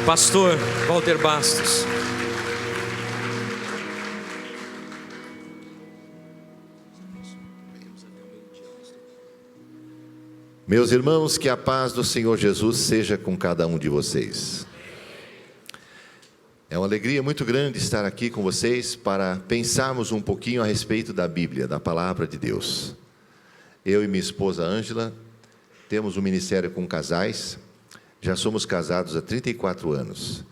Pastor Walter Bastos. Meus irmãos, que a paz do Senhor Jesus seja com cada um de vocês. É uma alegria muito grande estar aqui com vocês para pensarmos um pouquinho a respeito da Bíblia, da Palavra de Deus. Eu e minha esposa Ângela temos um ministério com casais, já somos casados há 34 anos.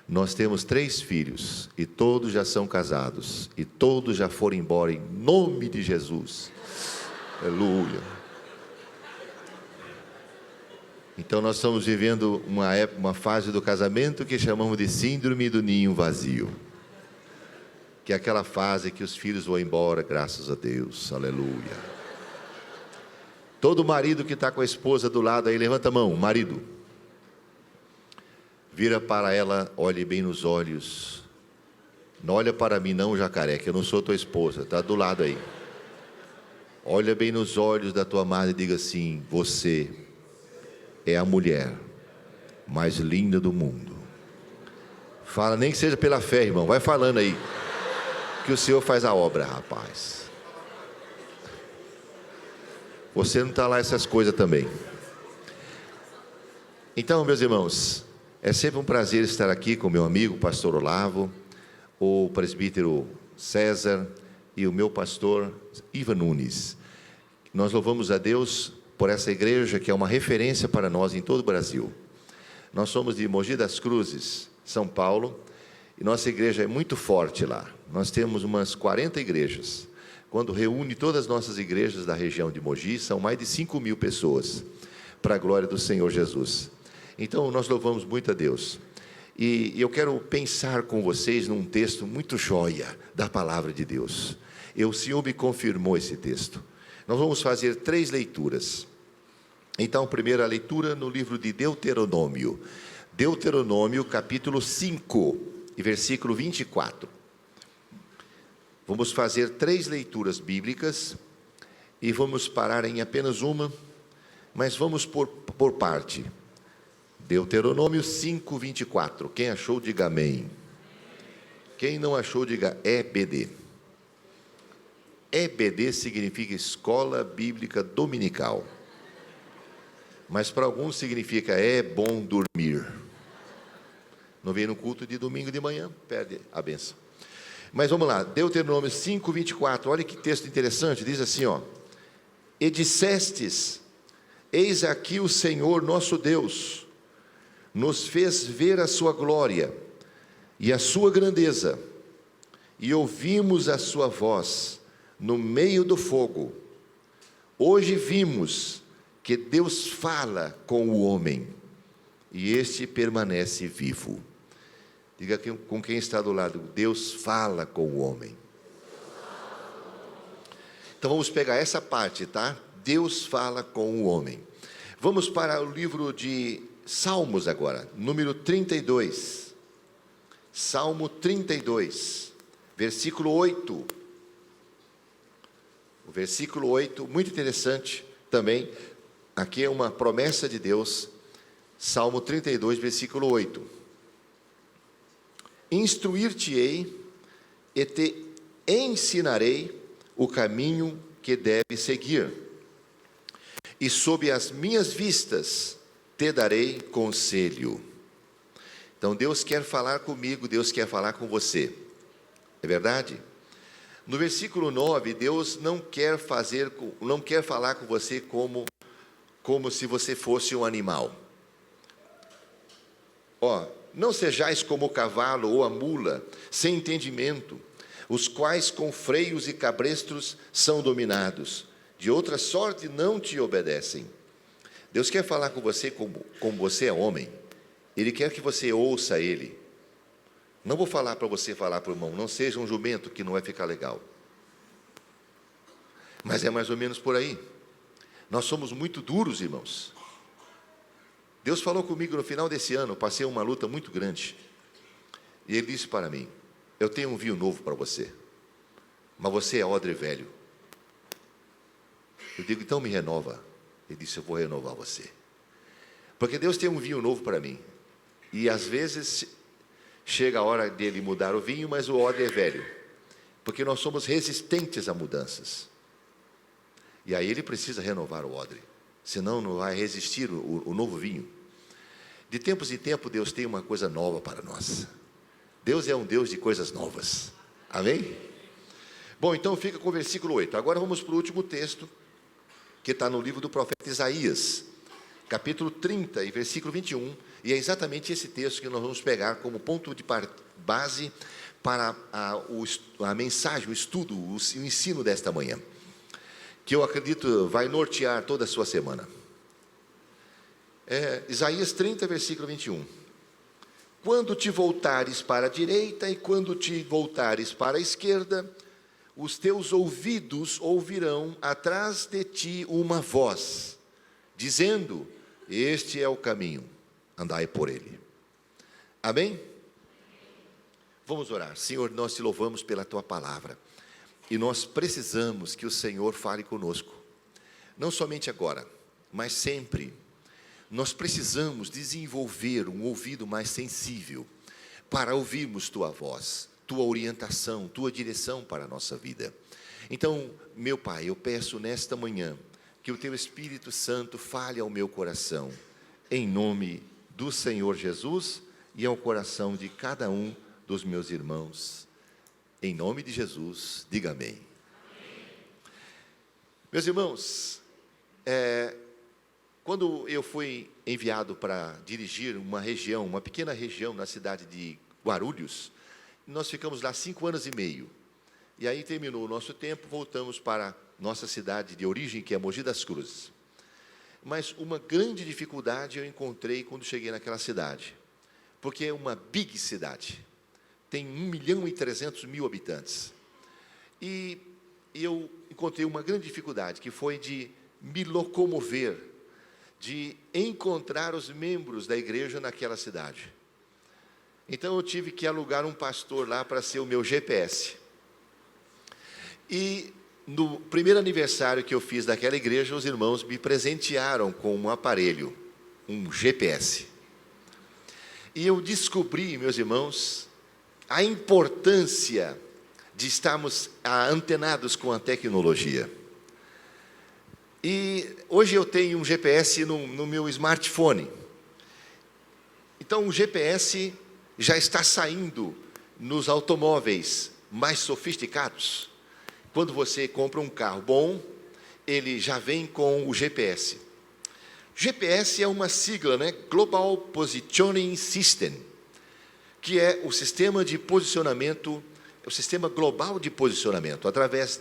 Nós temos 3 filhos e todos já são casados e todos já foram embora em nome de Jesus. Aleluia. Então nós estamos vivendo uma fase do casamento que chamamos de síndrome do ninho vazio. Que é aquela fase que os filhos vão embora, graças a Deus, aleluia. Todo marido que está com a esposa do lado aí, levanta a mão, marido. Vira para ela, olhe bem nos olhos. Não olha para mim não, jacaré, que eu não sou tua esposa, está do lado aí. Olha bem nos olhos da tua amada e diga assim: você é a mulher mais linda do mundo. Fala, nem que seja pela fé, irmão, vai falando aí, que o Senhor faz a obra, rapaz. Você não está lá essas coisas também. Então, meus irmãos, é sempre um prazer estar aqui com meu amigo, pastor Olavo, o presbítero César e o meu pastor Ivan Nunes. Nós louvamos a Deus por essa igreja que é uma referência para nós em todo o Brasil. Nós somos de Mogi das Cruzes, São Paulo, e nossa igreja é muito forte lá. Nós temos umas 40 igrejas. Quando reúne todas as nossas igrejas da região de Mogi, são mais de 5.000 pessoas, para a glória do Senhor Jesus. Então, nós louvamos muito a Deus. E eu quero pensar com vocês num texto muito joia da palavra de Deus. O Senhor me confirmou esse texto. Nós vamos fazer 3 leituras. Então, primeira leitura no livro de Deuteronômio. Deuteronômio, capítulo 5, e versículo 24. Vamos fazer 3 leituras bíblicas, e vamos parar em apenas uma, mas vamos por parte. Deuteronômio 5, 24. Quem achou, diga amém. Quem não achou, diga EBD. EBD significa Escola Bíblica Dominical. Mas para alguns significa é bom dormir. Não vem no culto de domingo de manhã, perde a bênção. Mas vamos lá, Deuteronômio 5, 24, olha que texto interessante, diz assim, ó: e dissestes, eis aqui o Senhor nosso Deus, nos fez ver a sua glória e a sua grandeza, e ouvimos a sua voz no meio do fogo. Hoje vimos que Deus fala com o homem, e este permanece vivo. Diga com quem está do lado: Deus fala com o homem. Então vamos pegar essa parte, tá? Deus fala com o homem. Vamos para o livro de Salmos agora, número 32. Salmo 32, versículo 8. O versículo 8, muito interessante também. Aqui é uma promessa de Deus. Salmo 32, versículo 8. Instruir-te-ei e te ensinarei o caminho que deves seguir, e sob as minhas vistas te darei conselho. Então Deus quer falar comigo, Deus quer falar com você. É verdade? No versículo 9, Deus não quer falar com você como se você fosse um animal. Não sejais como o cavalo ou a mula, sem entendimento, os quais com freios e cabrestos são dominados, de outra sorte não te obedecem. Deus quer falar com você como você é homem. Ele quer que você ouça Ele. Não vou falar para você falar para o irmão: não seja um jumento, que não vai ficar legal. Mas é mais ou menos por aí. Nós somos muito duros, irmãos. Deus falou comigo no final desse ano, passei uma luta muito grande. E Ele disse para mim: eu tenho um vinho novo para você, mas você é odre velho. Eu digo: então me renova. Ele disse: eu vou renovar você. Porque Deus tem um vinho novo para mim. E às vezes chega a hora dele mudar o vinho, mas o odre é velho, porque nós somos resistentes a mudanças. E aí ele precisa renovar o odre, senão não vai resistir o novo vinho. De tempos em tempos, Deus tem uma coisa nova para nós. Deus é um Deus de coisas novas. Amém? Bom, então fica com o versículo 8. Agora vamos para o último texto, que está no livro do profeta Isaías, capítulo 30 e versículo 21. E é exatamente esse texto que nós vamos pegar como ponto de base para a mensagem, o estudo, o ensino desta manhã, que eu acredito vai nortear toda a sua semana. Isaías 30, versículo 21. Quando te voltares para a direita e quando te voltares para a esquerda, os teus ouvidos ouvirão atrás de ti uma voz, dizendo: este é o caminho, andai por ele. Amém? Vamos orar. Senhor, nós te louvamos pela tua palavra, e nós precisamos que o Senhor fale conosco, não somente agora, mas sempre. Nós precisamos desenvolver um ouvido mais sensível para ouvirmos tua voz, tua orientação, tua direção para a nossa vida. Então, meu Pai, eu peço nesta manhã que o teu Espírito Santo fale ao meu coração, em nome do Senhor Jesus e ao coração de cada um dos meus irmãos. Em nome de Jesus, diga amém. Meus irmãos, quando eu fui enviado para dirigir uma pequena região na cidade de Guarulhos, nós ficamos lá 5 anos e meio. E aí terminou o nosso tempo, voltamos para nossa cidade de origem, que é Mogi das Cruzes. Mas uma grande dificuldade eu encontrei quando cheguei naquela cidade, porque é uma big cidade, tem 1.300.000 habitantes. E eu encontrei uma grande dificuldade, que foi de me locomover, de encontrar os membros da igreja naquela cidade. Então eu tive que alugar um pastor lá para ser o meu GPS. E no primeiro aniversário que eu fiz daquela igreja, os irmãos me presentearam com um aparelho, um GPS. E eu descobri, meus irmãos, a importância de estarmos antenados com a tecnologia. E hoje eu tenho um GPS no meu smartphone. Então o GPS já está saindo nos automóveis mais sofisticados. Quando você compra um carro bom, ele já vem com o GPS. GPS é uma sigla, né? Global Positioning System, que é o sistema de posicionamento, o sistema global de posicionamento, através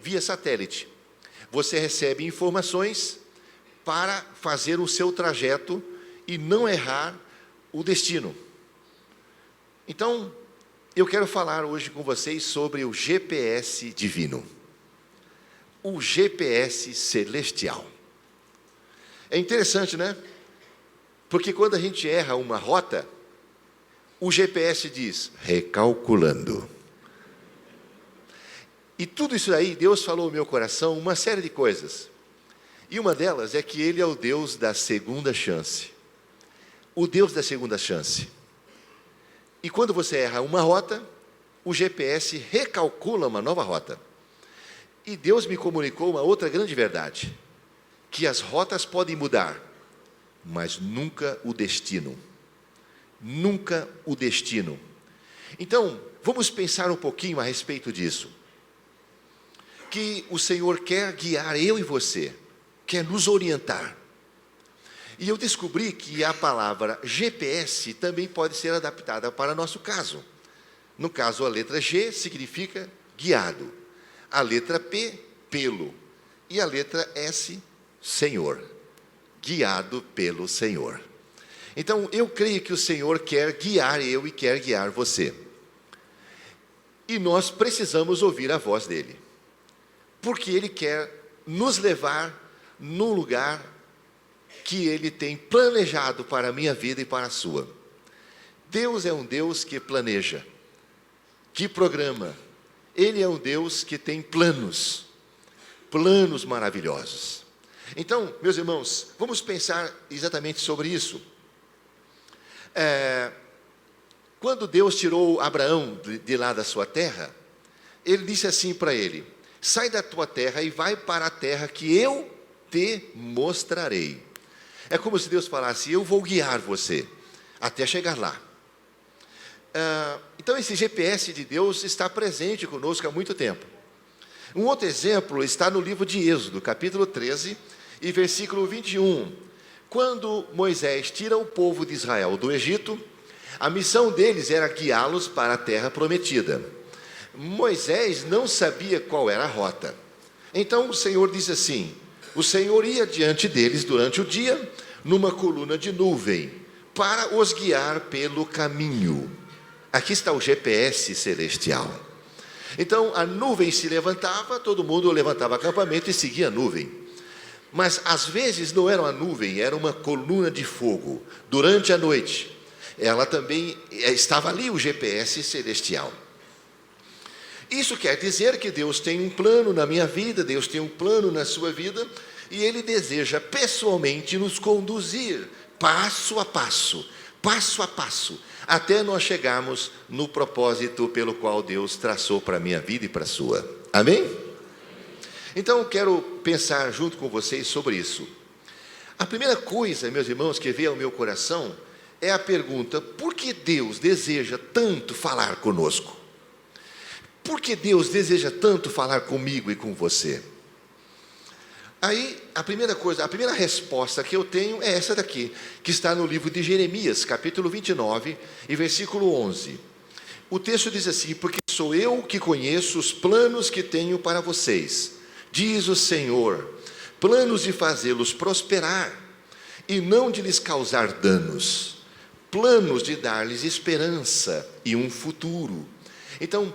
via satélite. Você recebe informações para fazer o seu trajeto e não errar o destino. Então, eu quero falar hoje com vocês sobre o GPS divino, o GPS celestial. É interessante, né? Porque quando a gente erra uma rota, o GPS diz, recalculando. E tudo isso aí, Deus falou no meu coração uma série de coisas. E uma delas é que Ele é o Deus da segunda chance. O Deus da segunda chance. E quando você erra uma rota, o GPS recalcula uma nova rota. E Deus me comunicou uma outra grande verdade, que as rotas podem mudar, mas nunca o destino. Nunca o destino. Então, vamos pensar um pouquinho a respeito disso. Que o Senhor quer guiar eu e você, quer nos orientar. E eu descobri que a palavra GPS também pode ser adaptada para nosso caso. No caso, a letra G significa guiado, a letra P, pelo, e a letra S, Senhor, guiado pelo Senhor. Então, eu creio que o Senhor quer guiar eu e quer guiar você. E nós precisamos ouvir a voz dEle, porque Ele quer nos levar num lugar que Ele tem planejado para a minha vida e para a sua. Deus é um Deus que planeja, que programa. Ele é um Deus que tem planos maravilhosos. Então, meus irmãos, vamos pensar exatamente sobre isso. Quando Deus tirou Abraão de lá da sua terra, ele disse assim para ele: sai da tua terra e vai para a terra que eu te mostrarei. É como se Deus falasse: eu vou guiar você até chegar lá. Então esse GPS de Deus está presente conosco há muito tempo. Um outro exemplo está no livro de Êxodo, capítulo 13 e versículo 21. Quando Moisés tira o povo de Israel do Egito, a missão deles era guiá-los para a terra prometida. Moisés não sabia qual era a rota. Então o Senhor diz assim: o Senhor ia diante deles durante o dia, numa coluna de nuvem, para os guiar pelo caminho. Aqui está o GPS celestial. Então a nuvem se levantava, todo mundo levantava acampamento e seguia a nuvem. Mas às vezes não era uma nuvem, era uma coluna de fogo. Durante a noite, ela também estava ali, o GPS celestial. Isso quer dizer que Deus tem um plano na minha vida, Deus tem um plano na sua vida, e Ele deseja pessoalmente nos conduzir passo a passo, até nós chegarmos no propósito pelo qual Deus traçou para a minha vida e para a sua. Amém? Então eu quero pensar junto com vocês sobre isso. A primeira coisa, meus irmãos, que veio ao meu coração é a pergunta: por que Deus deseja tanto falar conosco? Por que Deus deseja tanto falar comigo e com você? Aí, a primeira resposta que eu tenho é essa daqui, que está no livro de Jeremias, capítulo 29 e versículo 11. O texto diz assim: porque sou eu que conheço os planos que tenho para vocês, diz o Senhor, planos de fazê-los prosperar e não de lhes causar danos, planos de dar-lhes esperança e um futuro. Então,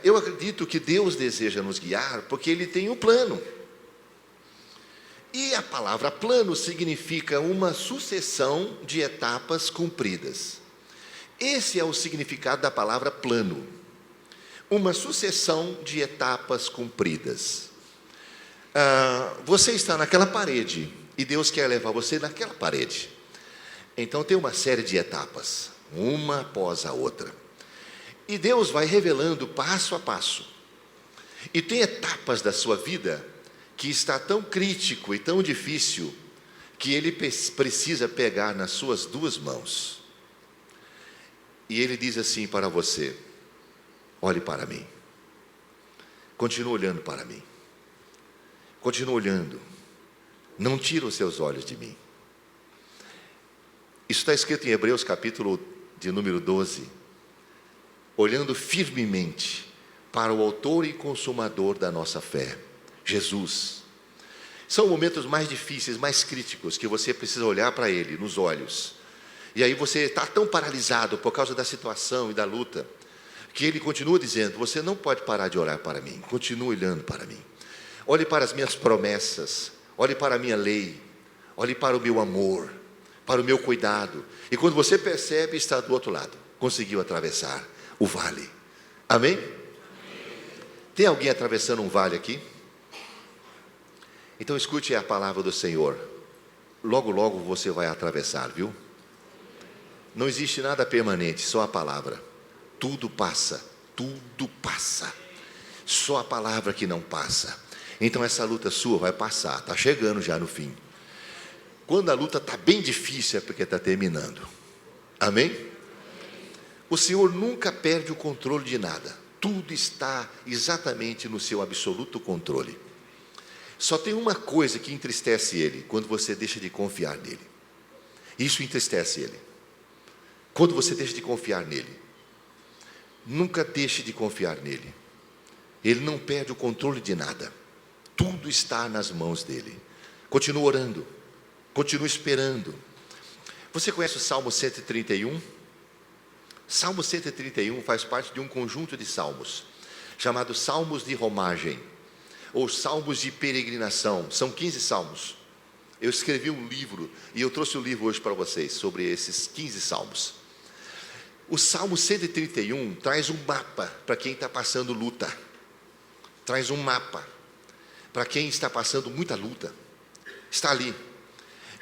eu acredito que Deus deseja nos guiar porque Ele tem um plano. E a palavra plano significa uma sucessão de etapas cumpridas. Esse é o significado da palavra plano. Uma sucessão de etapas cumpridas. Você está naquela parede e Deus quer levar você naquela parede. Então tem uma série de etapas, uma após a outra. E Deus vai revelando passo a passo. E tem etapas da sua vida que está tão crítico e tão difícil que Ele precisa pegar nas suas duas mãos. E Ele diz assim para você: olhe para mim. Continue olhando para mim. Continue olhando. Não tira os seus olhos de mim. Isso está escrito em Hebreus capítulo de número 12. Olhando firmemente para o autor e consumador da nossa fé, Jesus. São momentos mais difíceis, mais críticos, que você precisa olhar para Ele, nos olhos. E aí você está tão paralisado por causa da situação e da luta, que Ele continua dizendo: você não pode parar de orar para mim, continue olhando para mim. Olhe para as minhas promessas, olhe para a minha lei, olhe para o meu amor, para o meu cuidado. E quando você percebe, está do outro lado, conseguiu atravessar o vale. Amém? Tem alguém atravessando um vale aqui? Então escute a palavra do Senhor. Logo, logo você vai atravessar, viu? Não existe nada permanente, só a palavra. Tudo passa, tudo passa. Só a palavra que não passa. Então essa luta sua vai passar, está chegando já no fim. Quando a luta está bem difícil é porque está terminando. Amém? O Senhor nunca perde o controle de nada. Tudo está exatamente no seu absoluto controle. Só tem uma coisa que entristece Ele: quando você deixa de confiar nele. Isso entristece Ele. Quando você deixa de confiar nele. Nunca deixe de confiar nele. Ele não perde o controle de nada. Tudo está nas mãos dele. Continue orando. Continue esperando. Você conhece o Salmo 131? Salmo 131 faz parte de um conjunto de salmos, chamado Salmos de Romagem, ou Salmos de Peregrinação. São 15 salmos. Eu escrevi um livro, e eu trouxe o livro hoje para vocês, sobre esses 15 salmos. O Salmo 131 traz um mapa para quem está passando luta. Traz um mapa para quem está passando muita luta. Está ali.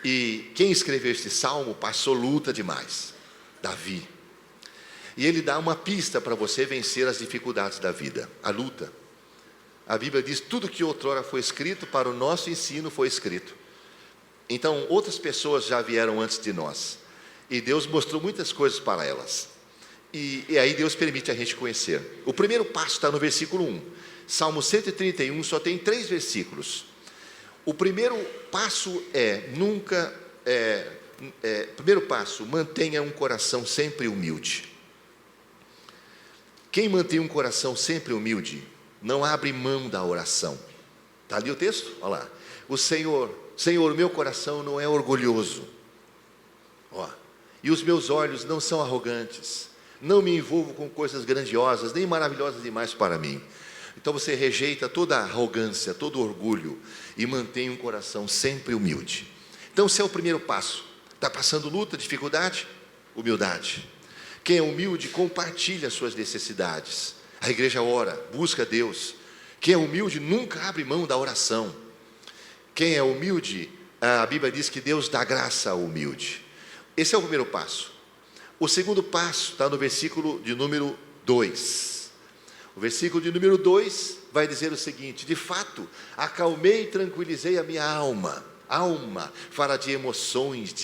E quem escreveu este salmo passou luta demais, Davi. E ele dá uma pista para você vencer as dificuldades da vida, a luta. A Bíblia diz: tudo que outrora foi escrito para o nosso ensino foi escrito. Então, outras pessoas já vieram antes de nós, e Deus mostrou muitas coisas para elas. E aí Deus permite a gente conhecer. O primeiro passo está no versículo 1. Salmo 131 só tem 3 versículos. O primeiro passo primeiro passo, mantenha um coração sempre humilde. Quem mantém um coração sempre humilde, não abre mão da oração. Está ali o texto? Olha lá. O Senhor, meu coração não é orgulhoso. E os meus olhos não são arrogantes. Não me envolvo com coisas grandiosas, nem maravilhosas demais para mim. Então você rejeita toda a arrogância, todo o orgulho e mantém um coração sempre humilde. Então esse é o primeiro passo. Está passando luta, dificuldade? Humildade. Quem é humilde compartilha as suas necessidades. A igreja ora, busca Deus. Quem é humilde nunca abre mão da oração. Quem é humilde, a Bíblia diz que Deus dá graça ao humilde. Esse é o primeiro passo. O segundo passo está no versículo de número 2. O versículo de número 2 vai dizer o seguinte: de fato, acalmei e tranquilizei a minha alma. Alma fala de emoções,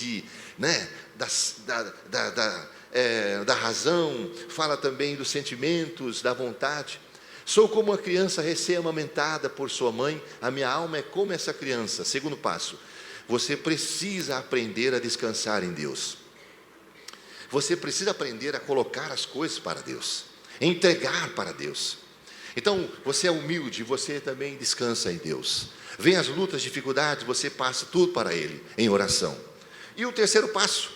da razão, fala também dos sentimentos, da vontade. Sou como uma criança recém-amamentada por sua mãe, a minha alma é como essa criança. Segundo passo, você precisa aprender a descansar em Deus. Você precisa aprender a colocar as coisas para Deus, entregar para Deus. Então, você é humilde, você também descansa em Deus. Vem as lutas, dificuldades, você passa tudo para Ele, em oração. E o terceiro passo?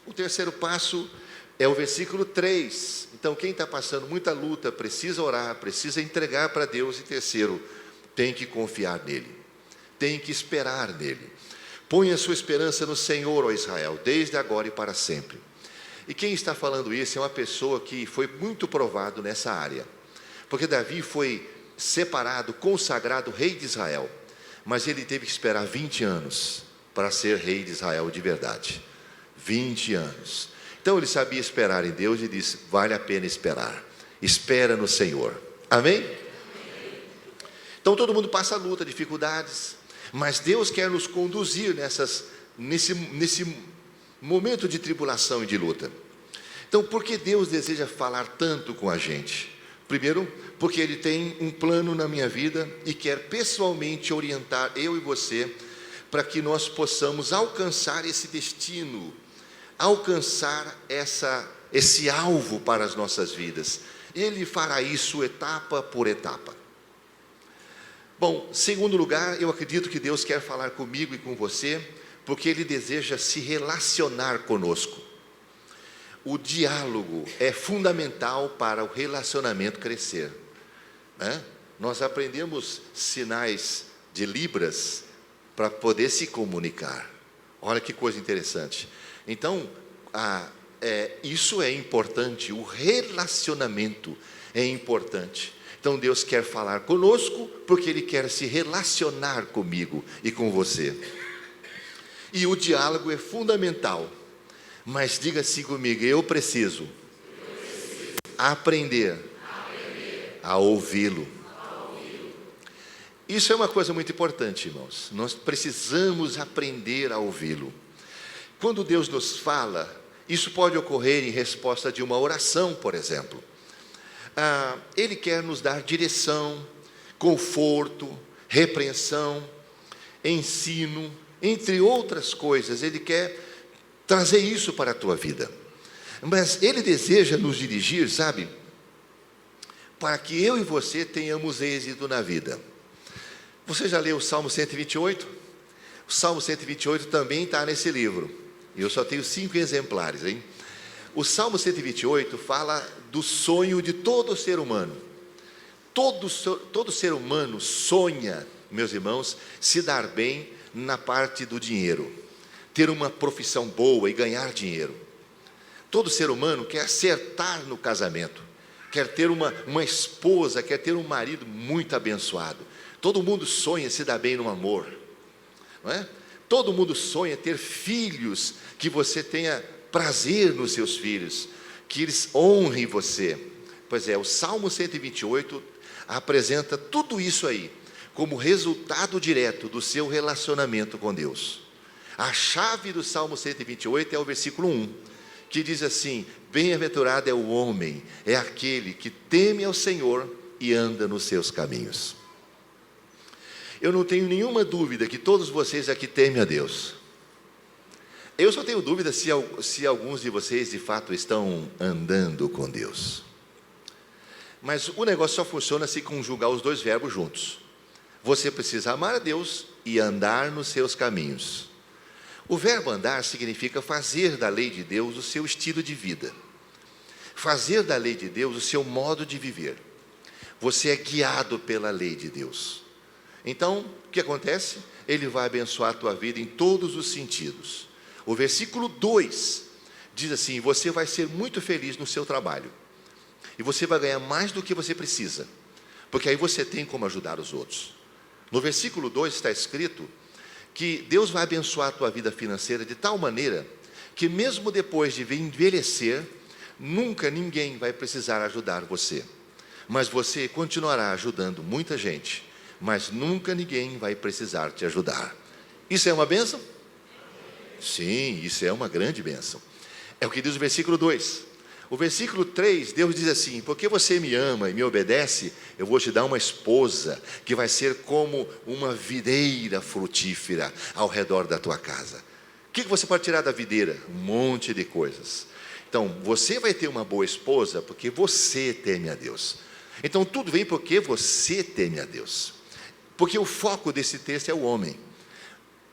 O terceiro passo é o versículo 3. Então, quem está passando muita luta, precisa orar, precisa entregar para Deus. E terceiro, tem que confiar nele, tem que esperar nele. Põe a sua esperança no Senhor, ó Israel, desde agora e para sempre. E quem está falando isso é uma pessoa que foi muito provado nessa área. Porque Davi foi separado, consagrado rei de Israel. Mas ele teve que esperar 20 anos para ser rei de Israel de verdade. 20 anos. Então ele sabia esperar em Deus e disse: vale a pena esperar. Espera no Senhor. Amém? Então todo mundo passa luta, dificuldades. Mas Deus quer nos conduzir nesse momento de tribulação e de luta. Então, por que Deus deseja falar tanto com a gente? Primeiro, porque Ele tem um plano na minha vida e quer pessoalmente orientar eu e você para que nós possamos alcançar esse destino, alcançar esse alvo para as nossas vidas. Ele fará isso etapa por etapa. Bom, segundo lugar, eu acredito que Deus quer falar comigo e com você, porque Ele deseja se relacionar conosco. O diálogo é fundamental para o relacionamento crescer, né? Nós aprendemos sinais de Libras para poder se comunicar. Olha que coisa interessante. Então, isso é importante, o relacionamento é importante. Então Deus quer falar conosco, porque Ele quer se relacionar comigo e com você. E o diálogo é fundamental. Mas diga assim comigo: eu preciso aprender a ouvi-lo. Isso é uma coisa muito importante, irmãos. Nós precisamos aprender a ouvi-lo. Quando Deus nos fala, isso pode ocorrer em resposta de uma oração, por exemplo. Ele quer nos dar direção, conforto, repreensão, ensino, entre outras coisas. Ele quer trazer isso para a tua vida. Mas Ele deseja nos dirigir, sabe, para que eu e você tenhamos êxito na vida. Você já leu o Salmo 128? O Salmo 128 também está nesse livro. E eu só tenho 5 exemplares, hein? O Salmo 128 fala do sonho de todo ser humano. Todo ser humano sonha, meus irmãos, se dar bem na parte do dinheiro, ter uma profissão boa e ganhar dinheiro. Todo ser humano quer acertar no casamento, quer ter uma esposa, quer ter um marido muito abençoado. Todo mundo sonha se dar bem no amor, não é? Todo mundo sonha ter filhos, que você tenha prazer nos seus filhos, que eles honrem você. Pois é, o Salmo 128 apresenta tudo isso aí, como resultado direto do seu relacionamento com Deus. A chave do Salmo 128 é o versículo 1, que diz assim: bem-aventurado é o homem, é aquele que teme ao Senhor e anda nos seus caminhos. Eu não tenho nenhuma dúvida que todos vocês aqui temem a Deus. Eu só tenho dúvida se alguns de vocês de fato estão andando com Deus. Mas o negócio só funciona se conjugar os dois verbos juntos. Você precisa amar a Deus e andar nos seus caminhos. O verbo andar significa fazer da lei de Deus o seu estilo de vida. Fazer da lei de Deus o seu modo de viver. Você é guiado pela lei de Deus. Então, o que acontece? Ele vai abençoar a tua vida em todos os sentidos. O versículo 2 diz assim: você vai ser muito feliz no seu trabalho. E você vai ganhar mais do que você precisa, porque aí você tem como ajudar os outros. No versículo 2 está escrito que Deus vai abençoar a tua vida financeira de tal maneira que mesmo depois de envelhecer, nunca ninguém vai precisar ajudar você. Mas você continuará ajudando muita gente, mas nunca ninguém vai precisar te ajudar. Isso é uma bênção? Sim, isso é uma grande bênção. É o que diz o versículo 2. O versículo 3, Deus diz assim: porque você me ama e me obedece, eu vou te dar uma esposa que vai ser como uma videira frutífera ao redor da tua casa. O que você pode tirar da videira? Um monte de coisas. Então, você vai ter uma boa esposa porque você teme a Deus. Então, tudo vem porque você teme a Deus. Porque o foco desse texto é o homem.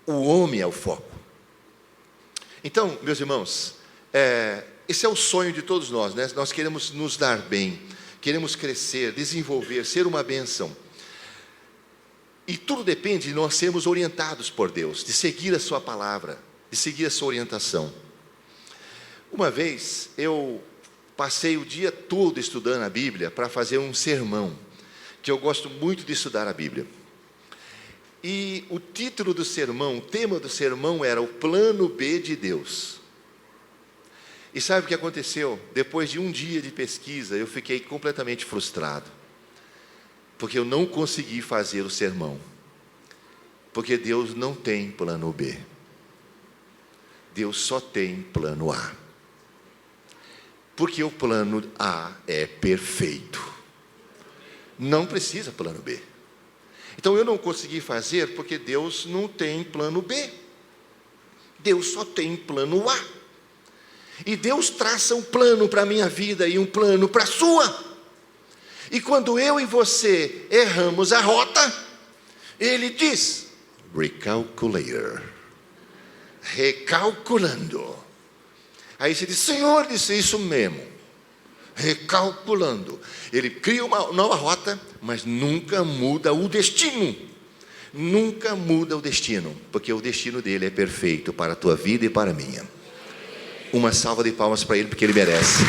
O homem é o foco. Então, meus irmãos, esse é o sonho de todos nós, né? Nós queremos nos dar bem, queremos crescer, desenvolver, ser uma bênção. E tudo depende de nós sermos orientados por Deus, de seguir a sua palavra, de seguir a sua orientação. Uma vez, eu passei o dia todo estudando a Bíblia para fazer um sermão, que eu gosto muito de estudar a Bíblia. E o título do sermão, o tema do sermão era o plano B de Deus. E sabe o que aconteceu? Depois de um dia de pesquisa, eu fiquei completamente frustrado, porque eu não consegui fazer o sermão, porque Deus não tem plano B, Deus só tem plano A, porque o plano A é perfeito, não precisa plano B. Então eu não consegui fazer porque Deus não tem plano B, Deus só tem plano A. E Deus traça um plano para a minha vida e um plano para a sua. E quando eu e você erramos a rota, Ele diz: recalculator, recalculando. Aí você diz: Senhor, disse isso mesmo, recalculando. Ele cria uma nova rota, mas nunca muda o destino. Nunca muda o destino, porque o destino dele é perfeito para a tua vida e para a minha. Uma salva de palmas para ele, porque ele merece.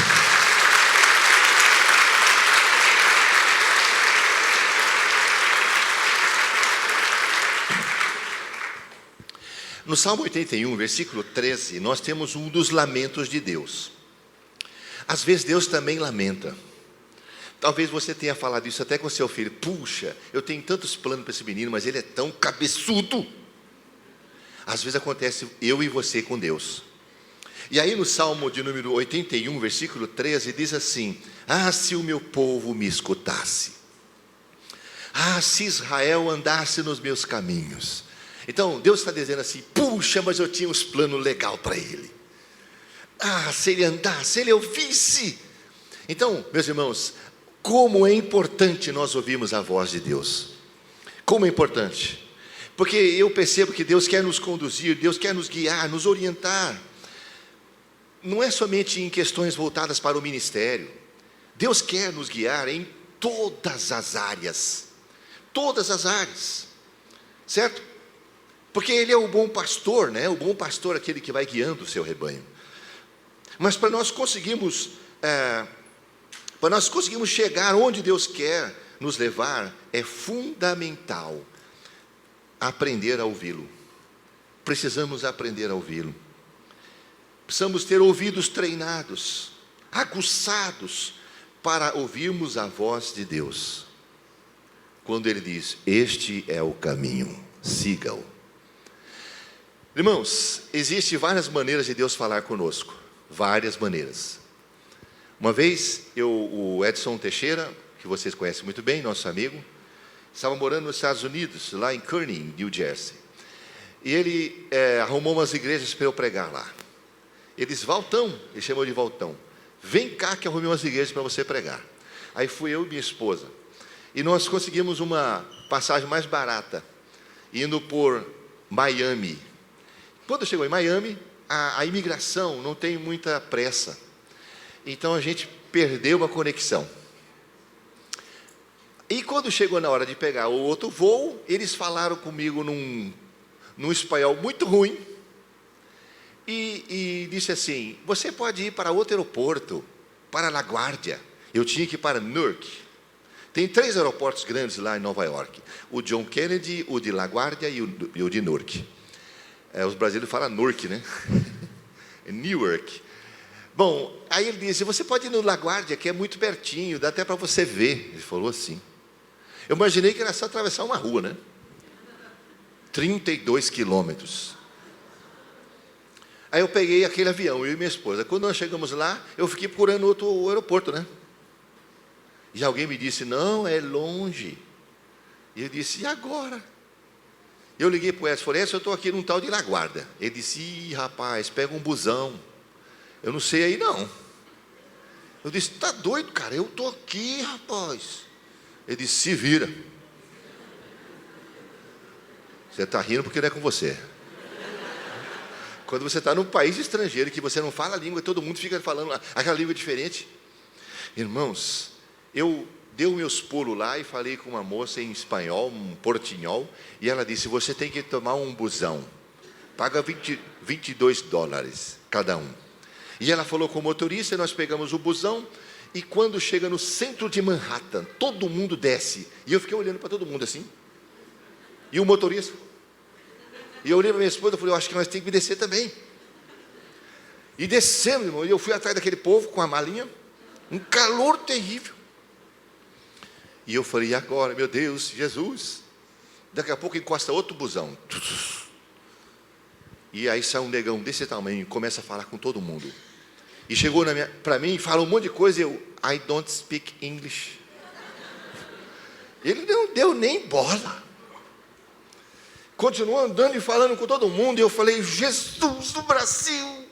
No Salmo 81, versículo 13, nós temos um dos lamentos de Deus. Às vezes Deus também lamenta. Talvez você tenha falado isso até com seu filho: puxa, eu tenho tantos planos para esse menino, mas ele é tão cabeçudo. Às vezes acontece eu e você com Deus. E aí no Salmo de número 81, versículo 13, diz assim: ah, se o meu povo me escutasse, ah, se Israel andasse nos meus caminhos. Então Deus está dizendo assim: puxa, mas eu tinha uns planos legais para ele. Ah, se ele andasse, se ele ouvisse. Então, meus irmãos, como é importante nós ouvirmos a voz de Deus. Como é importante. Porque eu percebo que Deus quer nos conduzir, Deus quer nos guiar, nos orientar. Não é somente em questões voltadas para o ministério. Deus quer nos guiar em todas as áreas. Todas as áreas. Certo? Porque Ele é o bom pastor, né? O bom pastor é aquele que vai guiando o seu rebanho. Mas para nós conseguirmos chegar onde Deus quer nos levar, é fundamental aprender a ouvi-lo. precisamos aprender a ouvi-lo. Precisamos ter ouvidos treinados, aguçados, para ouvirmos a voz de Deus. Quando Ele diz, este é o caminho, siga-o. Irmãos, existem várias maneiras de Deus falar conosco. Várias maneiras. Uma vez, o Edson Teixeira, que vocês conhecem muito bem, nosso amigo, estava morando nos Estados Unidos, lá em Kearney, New Jersey. E ele arrumou umas igrejas para eu pregar lá. Ele disse, Valtão, ele chamou de Valtão, vem cá que eu arrumei umas igrejas para você pregar. Aí fui eu e minha esposa. E nós conseguimos uma passagem mais barata, indo por Miami. Quando chegou em Miami, a imigração não tem muita pressa. Então a gente perdeu uma conexão. E quando chegou na hora de pegar o outro voo, eles falaram comigo num espanhol muito ruim. E disse assim, você pode ir para outro aeroporto, para LaGuardia. Eu tinha que ir para Newark. Tem 3 aeroportos grandes lá em Nova York. O John Kennedy, o de LaGuardia e o de Newark. Os brasileiros falam Newark, né? Newark. Bom, aí ele disse, você pode ir no LaGuardia, que é muito pertinho, dá até para você ver. Ele falou assim. Eu imaginei que era só atravessar uma rua, né? 32 quilômetros. Aí eu peguei aquele avião, eu e minha esposa. Quando nós chegamos lá, eu fiquei procurando outro aeroporto, né? E alguém me disse, não, é longe. E eu disse, e agora? Eu liguei para o Edson, falei, Edson, eu estou aqui num tal de LaGuardia. Ele disse, ih, rapaz, pega um busão. Eu não sei aí não. Eu disse, tá doido, cara? Eu estou aqui, rapaz. Ele disse, se vira. Você está rindo porque não é com você. Quando você está num país estrangeiro, que você não fala a língua, todo mundo fica falando aquela língua diferente. Irmãos, eu dei meus pulos lá e falei com uma moça em espanhol, um portinhol, e ela disse, você tem que tomar um busão. Paga 22 dólares cada um. E ela falou com o motorista, nós pegamos o busão, e quando chega no centro de Manhattan, todo mundo desce. E eu fiquei olhando para todo mundo assim. E o motorista. E eu olhei para minha esposa e falei, eu acho que nós temos que descer também. E descemos, irmão. E eu fui atrás daquele povo com a malinha. Um calor terrível. E eu falei, e agora, meu Deus, Jesus? Daqui a pouco encosta outro busão. E aí sai um negão desse tamanho, começa a falar com todo mundo. E chegou para mim, falou um monte de coisa, eu, I don't speak English. Ele não deu nem bola. Continuou andando e falando com todo mundo, e eu falei, Jesus do Brasil,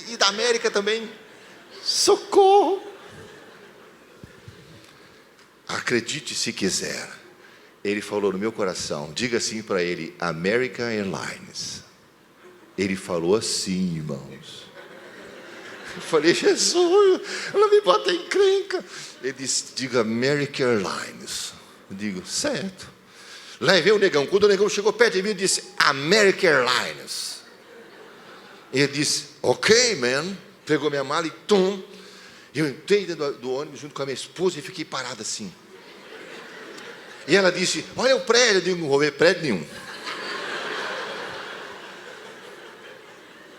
e da América também, socorro. Acredite se quiser. Ele falou no meu coração, diga assim para ele, American Airlines. Ele falou assim, irmãos. Eu falei, Jesus, ela me bota em encrenca. Ele disse, diga American Airlines. Eu digo, certo. Levei o negão. Quando o negão chegou perto de mim, ele disse, American Airlines. Ele disse, ok, man. Pegou minha mala e tum. Eu entrei dentro do ônibus junto com a minha esposa e fiquei parado assim. E ela disse, olha o prédio. Eu digo, não vou ver prédio nenhum.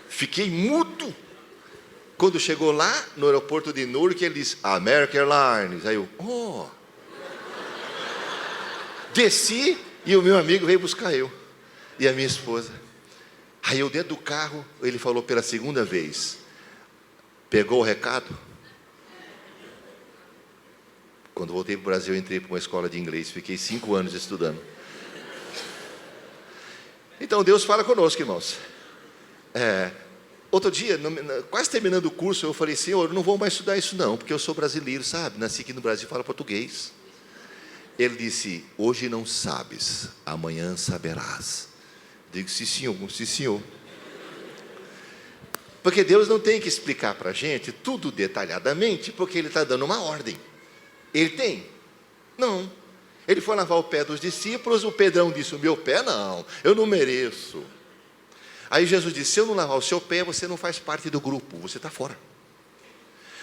Fiquei mudo. Quando chegou lá no aeroporto de Newark, ele disse, American Airlines. Aí eu, oh. Desci e o meu amigo veio buscar eu. E a minha esposa. Aí eu dentro do carro, ele falou pela segunda vez. Pegou o recado? Quando voltei para o Brasil, eu entrei para uma escola de inglês. Fiquei 5 anos estudando. Então Deus fala conosco, irmãos. Outro dia, quase terminando o curso, eu falei, Senhor, eu não vou mais estudar isso não, porque eu sou brasileiro, sabe? Nasci aqui no Brasil e falo português. Ele disse, hoje não sabes, amanhã saberás. Digo, sim senhor, sim senhor. Porque Deus não tem que explicar para a gente tudo detalhadamente, porque Ele está dando uma ordem. Ele tem? Não. Ele foi lavar o pé dos discípulos, o Pedrão disse, o meu pé não, eu não mereço. Aí Jesus disse, se eu não lavar o seu pé, você não faz parte do grupo, você está fora.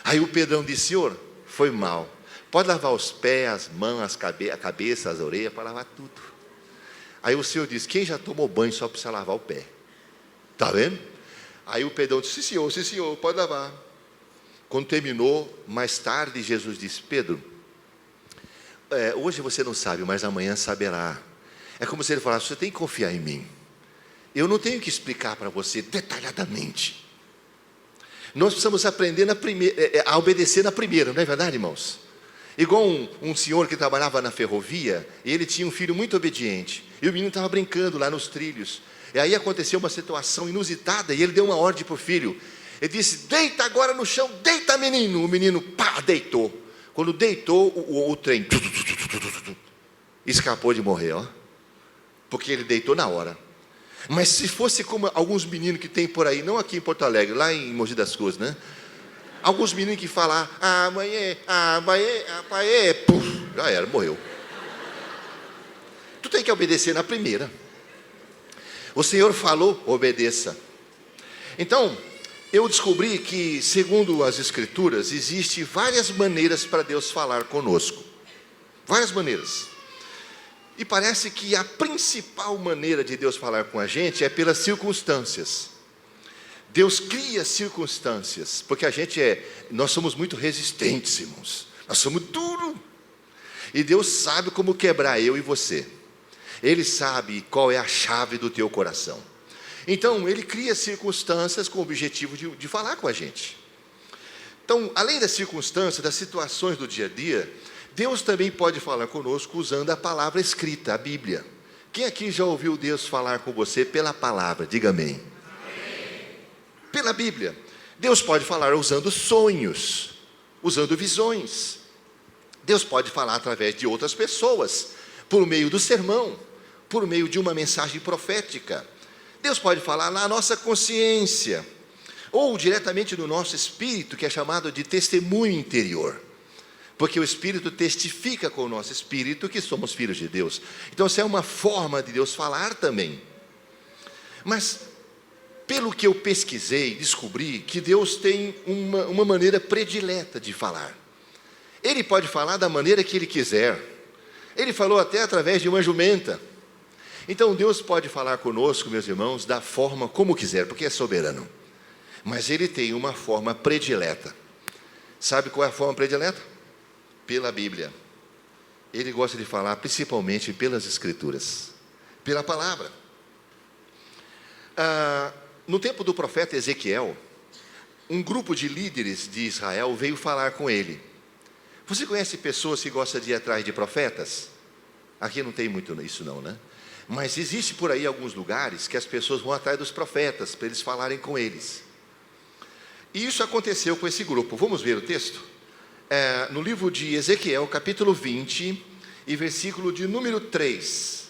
Aí o Pedrão disse, Senhor, foi mal. Pode lavar os pés, as mãos, a cabeça, as orelhas, para lavar tudo. Aí o Senhor disse, quem já tomou banho só precisa lavar o pé? Está vendo? Aí o Pedrão disse, sim senhor, pode lavar. Quando terminou, mais tarde, Jesus disse, Pedro, hoje você não sabe, mas amanhã saberá. É como se ele falasse, você tem que confiar em mim. Eu não tenho que explicar para você detalhadamente. Nós precisamos aprender a obedecer na primeira, não é verdade, irmãos? Igual um senhor que trabalhava na ferrovia, e ele tinha um filho muito obediente, e o menino estava brincando lá nos trilhos, e aí aconteceu uma situação inusitada, e ele deu uma ordem para o filho, ele disse, deita agora no chão, deita menino, o menino, pá, deitou, quando deitou, o trem, escapou de morrer, ó, porque ele deitou na hora. Mas se fosse como alguns meninos que tem por aí, não aqui em Porto Alegre, lá em Mogi das Cruzes, né? Alguns meninos que falam, pai, puf, já era, morreu. Tu tem que obedecer na primeira. O Senhor falou, obedeça. Então, eu descobri que, segundo as Escrituras, existem várias maneiras para Deus falar conosco. Várias maneiras. E parece que a principal maneira de Deus falar com a gente é pelas circunstâncias. Deus cria circunstâncias, porque nós somos muito resistentes, irmãos. Nós somos duros. E Deus sabe como quebrar eu e você. Ele sabe qual é a chave do teu coração. Então, Ele cria circunstâncias com o objetivo de falar com a gente. Então, além das circunstâncias, das situações do dia a dia, Deus também pode falar conosco usando a palavra escrita, a Bíblia. Quem aqui já ouviu Deus falar com você pela palavra? Diga amém. Pela Bíblia. Deus pode falar usando sonhos, usando visões. Deus pode falar através de outras pessoas, por meio do sermão, por meio de uma mensagem profética. Deus pode falar na nossa consciência, ou diretamente no nosso espírito, que é chamado de testemunho interior. Porque o Espírito testifica com o nosso espírito que somos filhos de Deus. Então, essa é uma forma de Deus falar também. Mas, pelo que eu pesquisei, descobri que Deus tem uma maneira predileta de falar. Ele pode falar da maneira que Ele quiser. Ele falou até através de uma jumenta. Então, Deus pode falar conosco, meus irmãos, da forma como quiser, porque é soberano. Mas Ele tem uma forma predileta. Sabe qual é a forma predileta? Pela Bíblia. Ele gosta de falar principalmente pelas Escrituras, pela palavra. No tempo do profeta Ezequiel, um grupo de líderes de Israel veio falar com ele. Você conhece pessoas que gostam de ir atrás de profetas? Aqui não tem muito isso não, né? Mas existe por aí alguns lugares que as pessoas vão atrás dos profetas, para eles falarem com eles. E isso aconteceu com esse grupo. Vamos ver o texto? No livro de Ezequiel, capítulo 20, e versículo de número 3.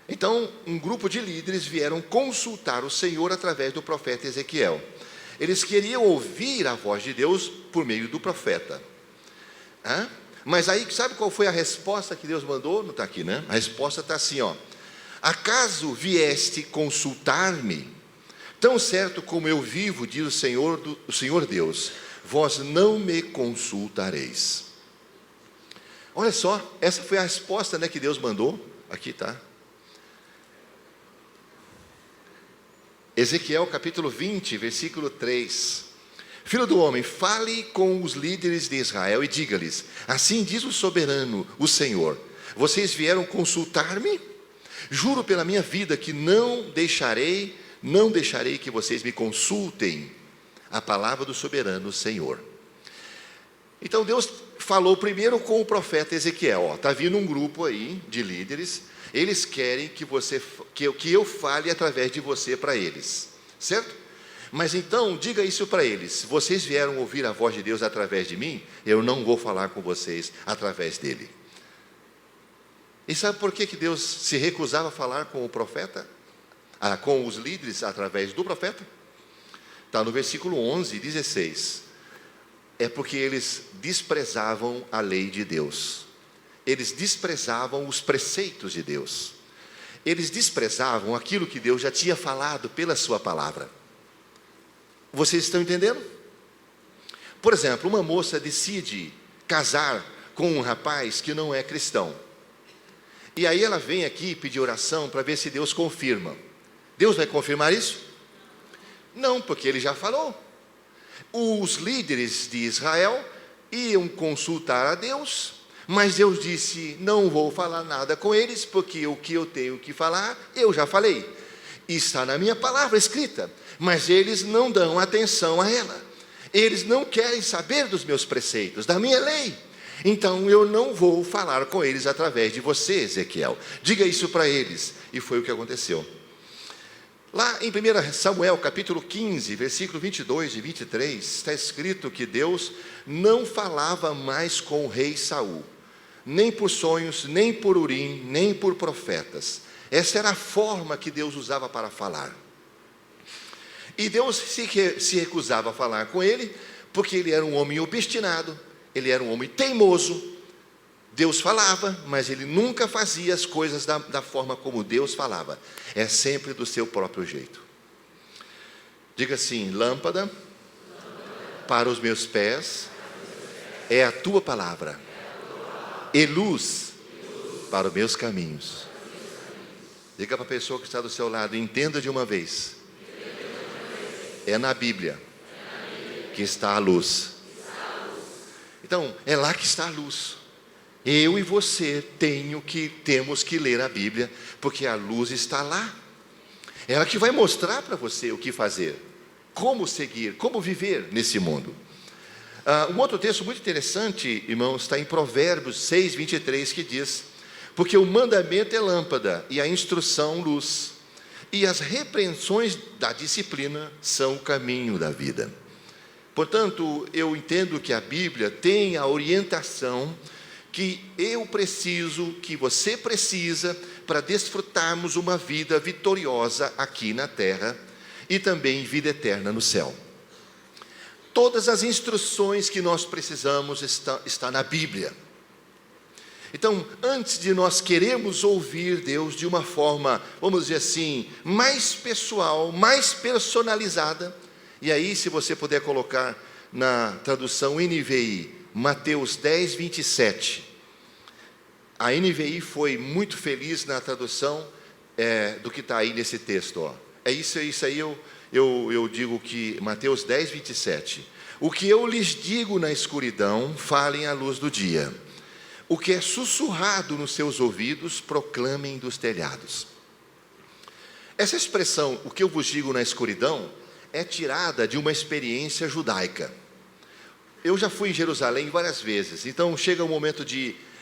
Então, um grupo de líderes vieram consultar o Senhor através do profeta Ezequiel. Eles queriam ouvir a voz de Deus por meio do profeta. Mas aí, sabe qual foi a resposta que Deus mandou? Não está aqui, né? A resposta está assim, ó. Acaso vieste consultar-me? Tão certo como eu vivo, diz o Senhor Deus, vós não me consultareis. Olha só, essa foi a resposta, né, que Deus mandou. Aqui está. Ezequiel capítulo 20, versículo 3. Filho do homem, fale com os líderes de Israel e diga-lhes, assim diz o soberano, o Senhor, vocês vieram consultar-me? Juro pela minha vida que não deixarei que vocês me consultem. A palavra do soberano Senhor. Então Deus falou primeiro com o profeta Ezequiel. Está vindo um grupo aí de líderes. Eles querem que eu fale através de você para eles, certo? Mas então diga isso para eles. Vocês vieram ouvir a voz de Deus através de mim? Eu não vou falar com vocês através dele. E sabe por que Deus se recusava a falar com o profeta? Com os líderes através do profeta? Está no versículo 11 e 16. É porque eles desprezavam a lei de Deus. Eles desprezavam os preceitos de Deus. Eles desprezavam aquilo que Deus já tinha falado pela sua palavra. Vocês estão entendendo? Por exemplo, uma moça decide casar com um rapaz que não é cristão. E aí ela vem aqui pedir oração para ver se Deus confirma. Deus vai confirmar isso? Não, porque Ele já falou. Os líderes de Israel iam consultar a Deus, mas Deus disse: não vou falar nada com eles, porque o que eu tenho que falar, eu já falei. Está na minha palavra escrita, mas eles não dão atenção a ela. Eles não querem saber dos meus preceitos, da minha lei. Então eu não vou falar com eles através de você, Ezequiel. Diga isso para eles. E foi o que aconteceu. Lá em 1 Samuel, capítulo 15, versículo 22 e 23, está escrito que Deus não falava mais com o rei Saul, nem por sonhos, nem por urim, nem por profetas. Essa era a forma que Deus usava para falar. E Deus se recusava a falar com ele, porque ele era um homem obstinado, ele era um homem teimoso. Deus falava, mas ele nunca fazia as coisas da forma como Deus falava. É sempre do seu próprio jeito. Diga assim: lâmpada para os meus pés é a tua palavra, e luz para os meus caminhos. Diga para a pessoa que está do seu lado: entenda de uma vez, é na Bíblia que está a luz. Então, é lá que está a luz. Eu e você temos que ler a Bíblia, porque a luz está lá. É ela que vai mostrar para você o que fazer, como seguir, como viver nesse mundo. Um outro texto muito interessante, irmãos, está em Provérbios 6, 23, que diz: porque o mandamento é lâmpada e a instrução luz, e as repreensões da disciplina são o caminho da vida. Portanto, eu entendo que a Bíblia tem a orientação que eu preciso, que você precisa, para desfrutarmos uma vida vitoriosa aqui na terra e também vida eterna no céu. Todas as instruções que nós precisamos está na Bíblia. Então, antes de nós queremos ouvir Deus de uma forma, vamos dizer assim, mais pessoal, mais personalizada, e aí, se você puder colocar na tradução NVI, Mateus 10, 27. A NVI foi muito feliz na tradução do que está aí nesse texto. Ó. É isso aí, eu digo que Mateus 10, 27. O que eu lhes digo na escuridão, falem à luz do dia. O que é sussurrado nos seus ouvidos, proclamem dos telhados. Essa expressão, o que eu vos digo na escuridão, é tirada de uma experiência judaica. Eu já fui em Jerusalém várias vezes, então chega o momento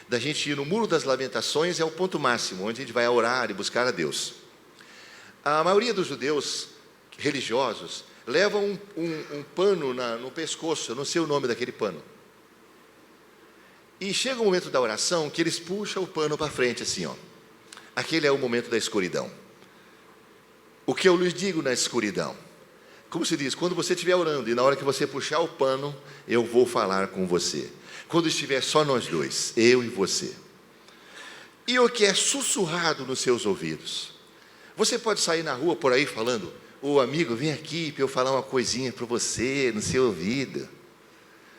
da gente ir no Muro das Lamentações, é o ponto máximo, onde a gente vai orar e buscar a Deus. A maioria dos judeus religiosos levam um pano no pescoço, eu não sei o nome daquele pano. E chega o momento da oração que eles puxam o pano para frente assim, ó. Aquele é o momento da escuridão. O que eu lhes digo na escuridão? Como se diz, quando você estiver orando e na hora que você puxar o pano, eu vou falar com você. Quando estiver só nós dois, eu e você. E o que é sussurrado nos seus ouvidos? Você pode sair na rua por aí falando: ô amigo, vem aqui para eu falar uma coisinha para você no seu ouvido.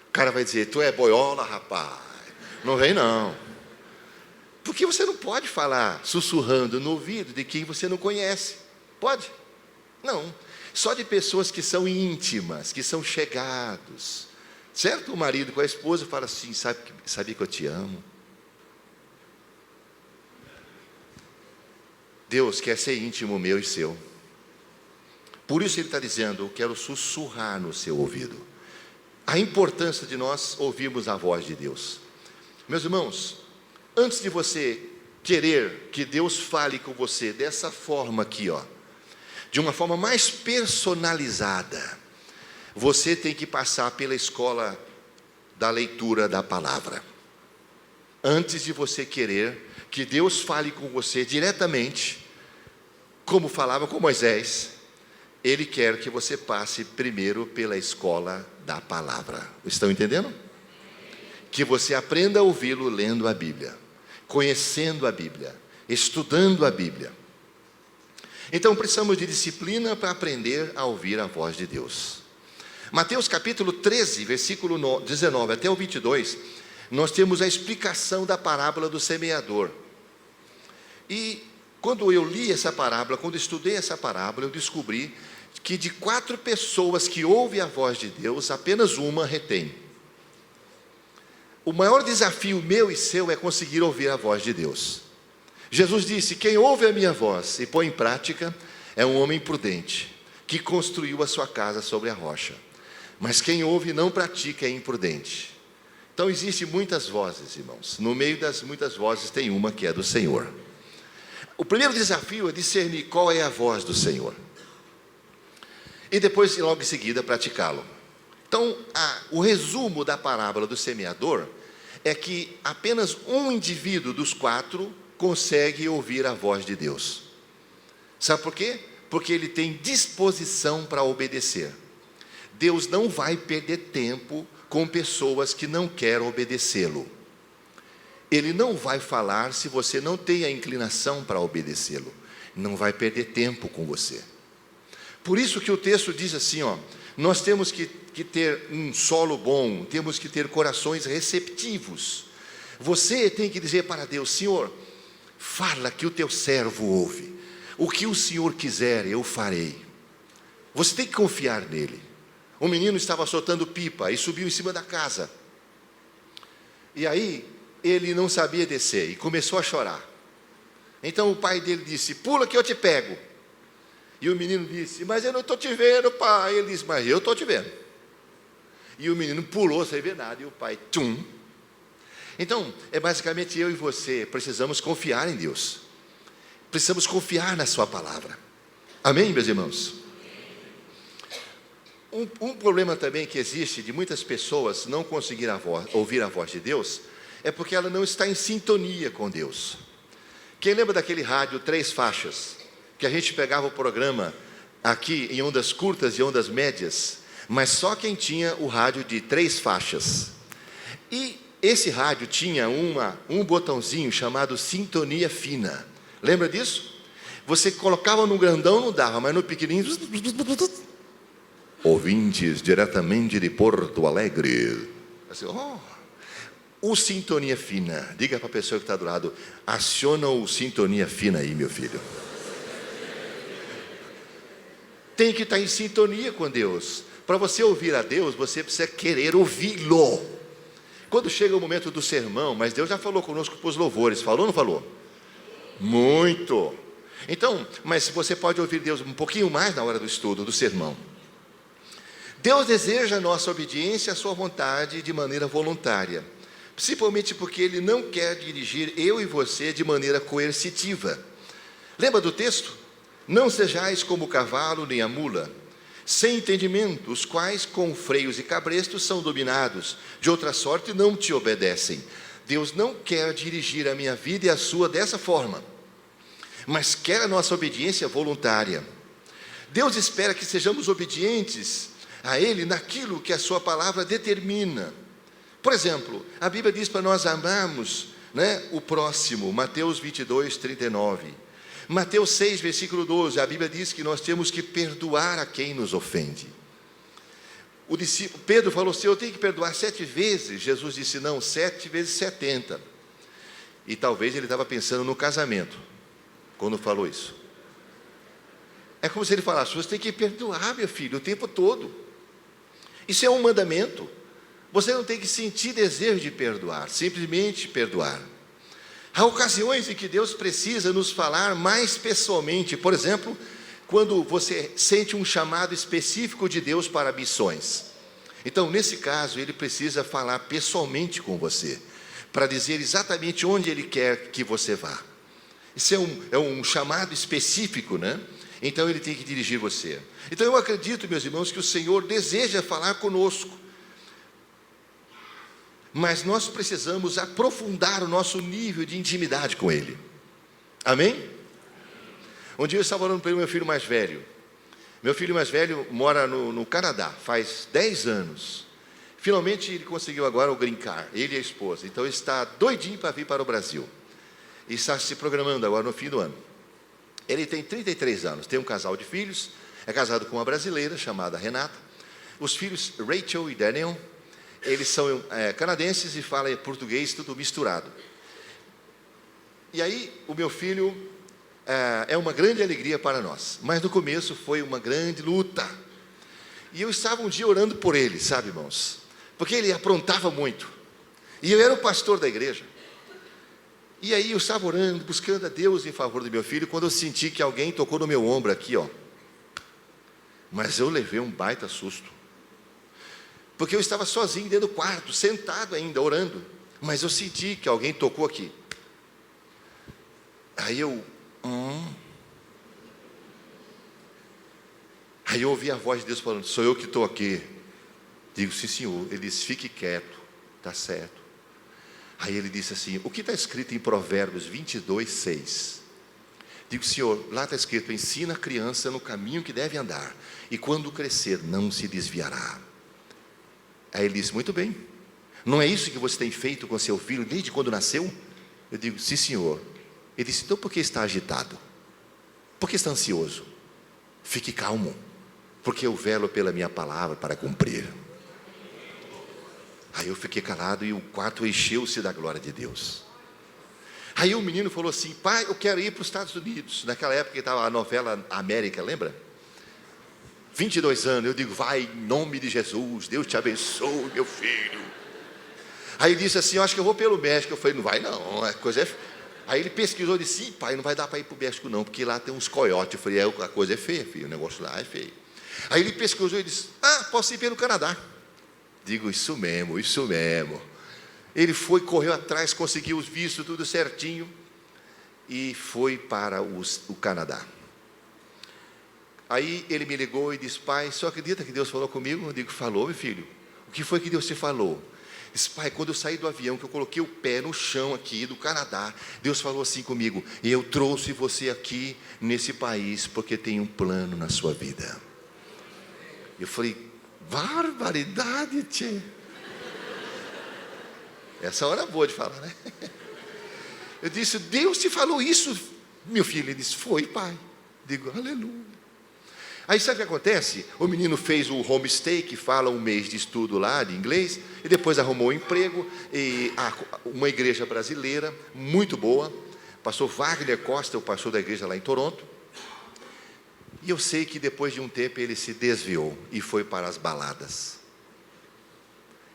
O cara vai dizer: tu é boiola, rapaz. Não vem não. Porque você não pode falar sussurrando no ouvido de quem você não conhece. Pode? Não. Só de pessoas que são íntimas, que são chegados. Certo? O marido com a esposa fala assim: sabe que eu te amo. Deus quer ser íntimo meu e seu. Por isso ele está dizendo: eu quero sussurrar no seu ouvido. A importância de nós ouvirmos a voz de Deus. Meus irmãos, antes de você querer que Deus fale com você dessa forma aqui, ó, de uma forma mais personalizada, você tem que passar pela escola da leitura da palavra. Antes de você querer que Deus fale com você diretamente, como falava com Moisés, Ele quer que você passe primeiro pela escola da palavra. Estão entendendo? Que você aprenda a ouvi-lo lendo a Bíblia, conhecendo a Bíblia, estudando a Bíblia. Então precisamos de disciplina para aprender a ouvir a voz de Deus. Mateus capítulo 13, versículo 19 até o 22, nós temos a explicação da parábola do semeador. E Quando eu li essa parábola, quando estudei essa parábola, eu descobri que de 4 pessoas que ouvem a voz de Deus, apenas uma retém. O maior desafio meu e seu é conseguir ouvir a voz de Deus. Jesus disse: quem ouve a minha voz e põe em prática é um homem prudente, que construiu a sua casa sobre a rocha. Mas quem ouve e não pratica é imprudente. Então existem muitas vozes, irmãos. No meio das muitas vozes tem uma que é do Senhor. O primeiro desafio é discernir qual é a voz do Senhor. E depois, logo em seguida, praticá-lo. Então, o resumo da parábola do semeador é que apenas um indivíduo dos 4 consegue ouvir a voz de Deus. Sabe por quê? Porque ele tem disposição para obedecer. Deus não vai perder tempo com pessoas que não querem obedecê-lo. Ele não vai falar se você não tem a inclinação para obedecê-lo. Não vai perder tempo com você. Por isso que o texto diz assim, nós temos que ter um solo bom, temos que ter corações receptivos. Você tem que dizer para Deus: Senhor, fala que o teu servo ouve. O que o Senhor quiser, eu farei. Você tem que confiar nele. Um menino estava soltando pipa e subiu em cima da casa. E aí, ele não sabia descer e começou a chorar. Então o pai dele disse: pula que eu te pego. E o menino disse: mas eu não estou te vendo, pai. Ele disse: mas eu estou te vendo. E o menino pulou sem ver nada, e o pai, tchum. Então, é basicamente eu e você precisamos confiar em Deus. Precisamos confiar na sua palavra. Amém, meus irmãos? Um problema também que existe de muitas pessoas não conseguir ouvir a voz de Deus é porque ela não está em sintonia com Deus. Quem lembra daquele rádio 3 faixas? Que a gente pegava o programa aqui em ondas curtas e ondas médias, mas só quem tinha o rádio de 3 faixas. E esse rádio tinha um botãozinho chamado sintonia fina. Lembra disso? Você colocava no grandão, não dava, mas no pequenininho... Ouvintes diretamente de Porto Alegre. Assim, o sintonia fina. Diga para a pessoa que está do lado: aciona o sintonia fina aí, meu filho. Tem que estar em sintonia com Deus. Para você ouvir a Deus, você precisa querer ouvi-lo. Quando chega o momento do sermão, mas Deus já falou conosco para os louvores. Falou ou não falou? Muito. Então, mas você pode ouvir Deus um pouquinho mais na hora do estudo, do sermão. Deus deseja a nossa obediência à sua vontade de maneira voluntária, principalmente porque Ele não quer dirigir eu e você de maneira coercitiva. Lembra do texto? Não sejais como o cavalo nem a mula, sem entendimento, os quais com freios e cabrestos são dominados, de outra sorte não te obedecem. Deus não quer dirigir a minha vida e a sua dessa forma, mas quer a nossa obediência voluntária. Deus espera que sejamos obedientes a Ele naquilo que a sua palavra determina. Por exemplo, a Bíblia diz para nós amarmos, o próximo, Mateus 22, 39. Mateus 6, versículo 12, a Bíblia diz que nós temos que perdoar a quem nos ofende. O discípulo Pedro falou assim: eu tenho que perdoar 7 vezes. Jesus disse: não, 7 vezes 70. E talvez ele estava pensando no casamento, quando falou isso. É como se ele falasse: você tem que perdoar, meu filho, o tempo todo. Isso é um mandamento. Você não tem que sentir desejo de perdoar, simplesmente perdoar. Há ocasiões em que Deus precisa nos falar mais pessoalmente. Por exemplo, quando você sente um chamado específico de Deus para missões. Então, nesse caso, Ele precisa falar pessoalmente com você, para dizer exatamente onde Ele quer que você vá. Isso é um chamado específico, Então Ele tem que dirigir você. Então eu acredito, meus irmãos, que o Senhor deseja falar conosco, mas nós precisamos aprofundar o nosso nível de intimidade com Ele. Amém? Um dia eu estava orando pelo meu filho mais velho. Meu filho mais velho mora no Canadá, faz 10 anos. Finalmente ele conseguiu agora o green card, ele e a esposa. Então ele está doidinho para vir para o Brasil. E está se programando agora no fim do ano. Ele tem 33 anos, tem um casal de filhos, é casado com uma brasileira chamada Renata. Os filhos Rachel e Daniel, eles são canadenses e falam português tudo misturado. E aí o meu filho é uma grande alegria para nós. Mas no começo foi uma grande luta. E eu estava um dia orando por ele, sabe, irmãos? Porque ele aprontava muito. E eu era o pastor da igreja. E aí eu estava orando, buscando a Deus em favor do meu filho, quando eu senti que alguém tocou no meu ombro aqui, ó. Mas eu levei um baita susto. Porque eu estava sozinho dentro do quarto, sentado ainda, orando. Mas eu senti que alguém tocou aqui. Aí eu... Aí eu ouvi a voz de Deus falando, sou eu que estou aqui. Digo, sim, senhor. Ele disse, fique quieto, está certo. Aí ele disse assim, o que está escrito em Provérbios 22, 6? Digo, senhor, lá está escrito, ensina a criança no caminho que deve andar, e quando crescer, não se desviará. Aí ele disse, muito bem, não é isso que você tem feito com seu filho desde quando nasceu? Eu digo, sim, senhor. Ele disse, então por que está agitado? Por que está ansioso? Fique calmo, porque eu velo pela minha palavra para cumprir. Aí eu fiquei calado e o quarto encheu-se da glória de Deus. Aí o menino falou assim, pai, eu quero ir para os Estados Unidos. Naquela época estava a novela América, lembra? 22 anos, eu digo, vai em nome de Jesus, Deus te abençoe, meu filho. Aí ele disse assim, eu acho que eu vou pelo México. Eu falei, não vai não, a coisa é... Aí ele pesquisou e disse, sim, pai, não vai dar para ir para o México não, porque lá tem uns coiotes. Eu falei, a coisa é feia, filho, o negócio lá é feio. Aí ele pesquisou e disse, posso ir pelo Canadá. Digo, isso mesmo, isso mesmo. Ele foi, correu atrás, conseguiu os vistos, tudo certinho, e foi para o Canadá. Aí ele me ligou e disse, pai, só acredita que Deus falou comigo? Eu digo, falou, meu filho. O que foi que Deus te falou? Disse, pai, quando eu saí do avião, que eu coloquei o pé no chão aqui do Canadá, Deus falou assim comigo, eu trouxe você aqui nesse país, porque tem um plano na sua vida. Eu falei, barbaridade, tchê. Essa hora é boa de falar, né? Eu disse, Deus te falou isso, meu filho? Ele disse, foi, pai. Digo, aleluia. Aí sabe o que acontece? O menino fez o homestay, que fala um mês de estudo lá, de inglês, e depois arrumou um emprego, e uma igreja brasileira, muito boa, pastor Wagner Costa, o pastor da igreja lá em Toronto, e eu sei que depois de um tempo ele se desviou, e foi para as baladas.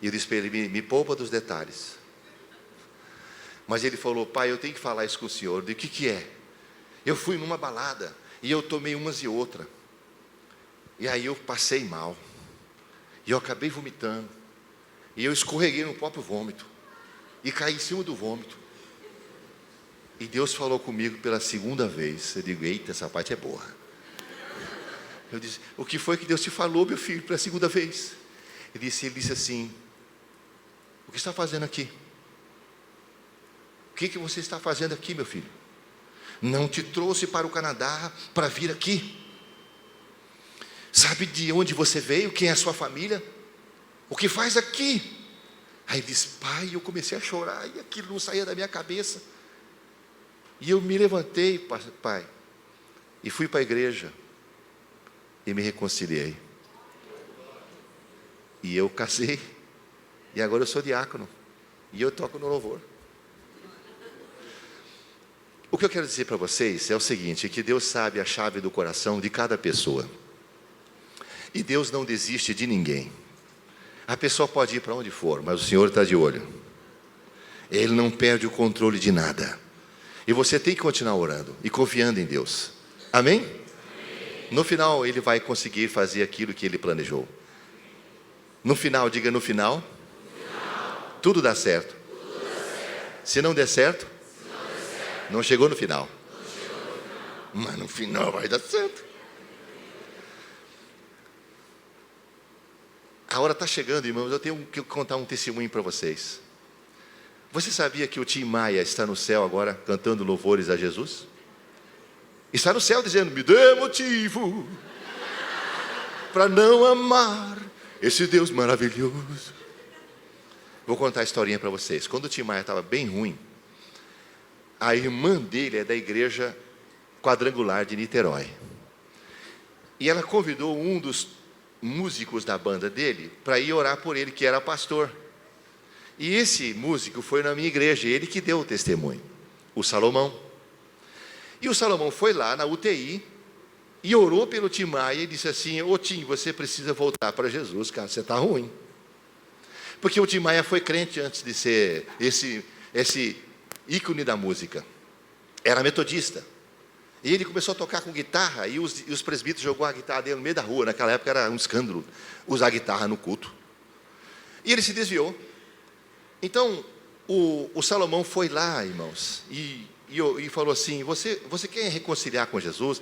E eu disse para ele, me poupa dos detalhes. Mas ele falou, pai, eu tenho que falar isso com o senhor. Eu disse, o que é? Eu fui numa balada, e eu tomei umas e outra. E aí eu passei mal, e eu acabei vomitando, e eu escorreguei no próprio vômito, e caí em cima do vômito, e Deus falou comigo pela segunda vez. Eu digo, eita, essa parte é boa. Eu disse, o que foi que Deus te falou, meu filho, pela segunda vez? Ele disse assim, o que está fazendo aqui? O que você está fazendo aqui, meu filho? Não te trouxe para o Canadá para vir aqui? Sabe de onde você veio? Quem é a sua família? O que faz aqui? Aí ele disse, pai, eu comecei a chorar e aquilo não saía da minha cabeça. E eu me levantei, pai, e fui para a igreja e me reconciliei. E eu casei, e agora eu sou diácono, e eu toco no louvor. O que eu quero dizer para vocês é o seguinte, que Deus sabe a chave do coração de cada pessoa. E Deus não desiste de ninguém. A pessoa pode ir para onde for, mas o Senhor está de olho. Ele não perde o controle de nada. E você tem que continuar orando e confiando em Deus. Amém? Amém. No final, Ele vai conseguir fazer aquilo que Ele planejou. No final, diga no final. No final. Tudo dá certo. Tudo dá certo. Se não der certo, não chegou no final. Mas no final vai dar certo. A hora está chegando, irmãos, eu tenho que contar um testemunho para vocês. Você sabia que o Tim Maia está no céu agora, cantando louvores a Jesus? Está no céu dizendo, me dê motivo para não amar esse Deus maravilhoso. Vou contar a historinha para vocês. Quando o Tim Maia estava bem ruim, a irmã dele é da igreja quadrangular de Niterói. E ela convidou um dos músicos da banda dele para ir orar por ele, que era pastor. E esse músico foi na minha igreja, ele que deu o testemunho, o Salomão. E o Salomão foi lá na UTI e orou pelo Tim Maia e disse assim: ô Tim, você precisa voltar para Jesus, cara, você está ruim. Porque o Tim Maia foi crente antes de ser esse ícone da música. Era metodista. E ele começou a tocar com guitarra, e os presbíteros jogou a guitarra dele no meio da rua. Naquela época era um escândalo usar guitarra no culto. E ele se desviou. Então, o Salomão foi lá, irmãos, e falou assim: você quer reconciliar com Jesus?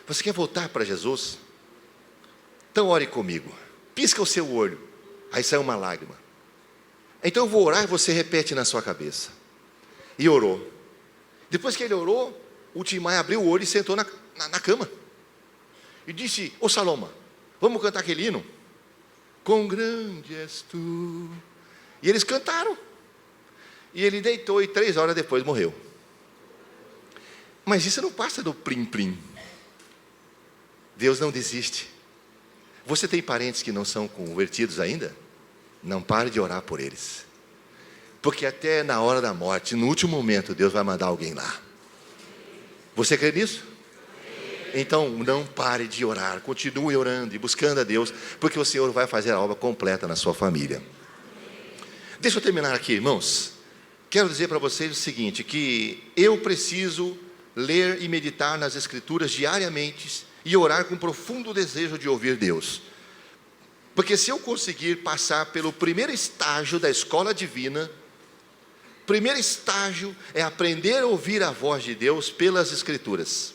Você quer voltar para Jesus? Então ore comigo. Pisca o seu olho. Aí saiu uma lágrima. Então eu vou orar e você repete na sua cabeça. E orou. Depois que ele orou, o Tim Maia abriu o olho e sentou na cama. E disse: ô Salomão, vamos cantar aquele hino? Quão grande és tu. E eles cantaram. E ele deitou e 3 horas depois morreu. Mas isso não passa do plim-plim. Deus não desiste. Você tem parentes que não são convertidos ainda? Não pare de orar por eles. Porque até na hora da morte, no último momento, Deus vai mandar alguém lá. Você crê nisso? Então não pare de orar. Continue orando e buscando a Deus, porque o Senhor vai fazer a obra completa na sua família. Deixa eu terminar aqui, irmãos. Quero dizer para vocês o seguinte, que eu preciso ler e meditar nas Escrituras diariamente e orar com profundo desejo de ouvir Deus. Porque se eu conseguir passar pelo primeiro estágio da escola divina, primeiro estágio é aprender a ouvir a voz de Deus pelas Escrituras.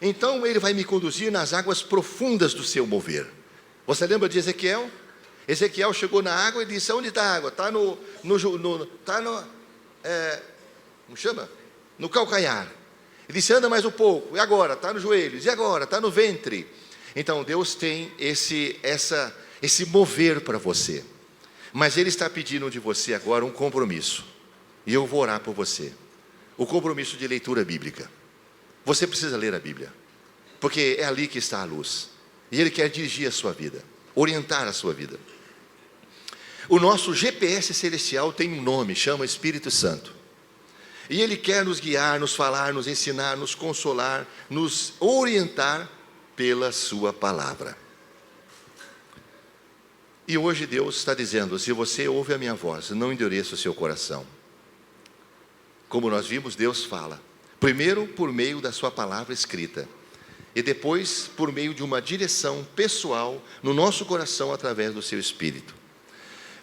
Então Ele vai me conduzir nas águas profundas do seu mover. Você lembra de Ezequiel? Ezequiel chegou na água e disse: onde está a água? Está como chama? No calcanhar. Ele disse: anda mais um pouco. E agora? Está nos joelhos. E agora? Está no ventre. Então Deus tem esse mover para você. Mas Ele está pedindo de você agora um compromisso. E eu vou orar por você. O compromisso de leitura bíblica. Você precisa ler a Bíblia. Porque é ali que está a luz. E Ele quer dirigir a sua vida. Orientar a sua vida. O nosso GPS celestial tem um nome, chama Espírito Santo. E Ele quer nos guiar, nos falar, nos ensinar, nos consolar, nos orientar pela sua palavra. E hoje Deus está dizendo: se você ouve a minha voz, não endureça o seu coração. Como nós vimos, Deus fala, primeiro por meio da sua palavra escrita, e depois por meio de uma direção pessoal no nosso coração através do seu Espírito.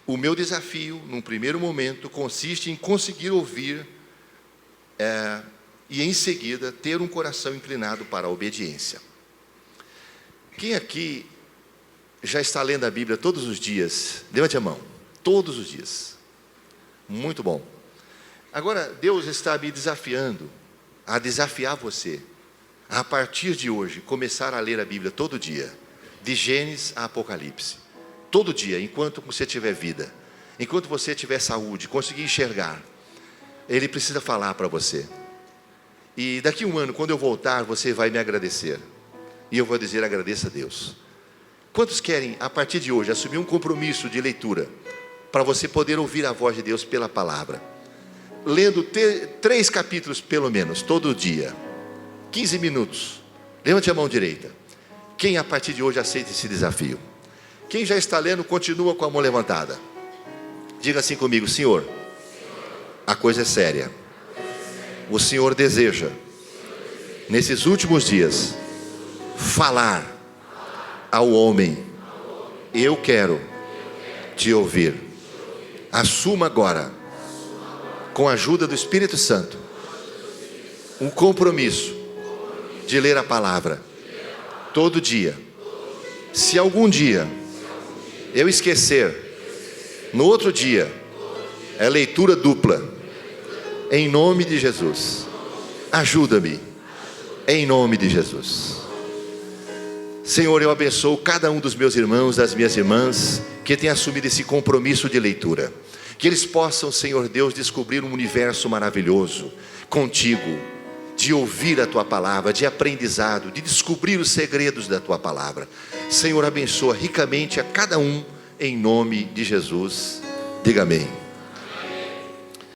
O meu desafio, num primeiro momento, consiste em conseguir ouvir e em seguida ter um coração inclinado para a obediência. Quem aqui já está lendo a Bíblia todos os dias? Levante a mão. Todos os dias. Muito bom. Agora, Deus está me desafiando a desafiar você a partir de hoje, começar a ler a Bíblia todo dia, de Gênesis a Apocalipse. Todo dia, enquanto você tiver vida, enquanto você tiver saúde, conseguir enxergar, Ele precisa falar para você. E daqui a um ano, quando eu voltar, você vai me agradecer. E eu vou dizer: agradeça a Deus. Quantos querem, a partir de hoje, assumir um compromisso de leitura, para você poder ouvir a voz de Deus pela palavra? Lendo 3 capítulos, pelo menos, todo dia. 15 minutos. Levante a mão direita. Quem a partir de hoje aceita esse desafio? Quem já está lendo, continua com a mão levantada. Diga assim comigo: Senhor, a coisa é séria. O Senhor deseja, nesses últimos dias, falar ao homem: eu quero te ouvir. Assuma agora, com a ajuda do Espírito Santo, um compromisso de ler a palavra todo dia. Se algum dia eu esquecer, no outro dia é leitura dupla. Em nome de Jesus, ajuda-me. Em nome de Jesus. Senhor, eu abençoo cada um dos meus irmãos, das minhas irmãs, que tem assumido esse compromisso de leitura. Que eles possam, Senhor Deus, descobrir um universo maravilhoso contigo, de ouvir a Tua palavra, de aprendizado, de descobrir os segredos da Tua palavra. Senhor, abençoa ricamente a cada um, em nome de Jesus. Diga amém.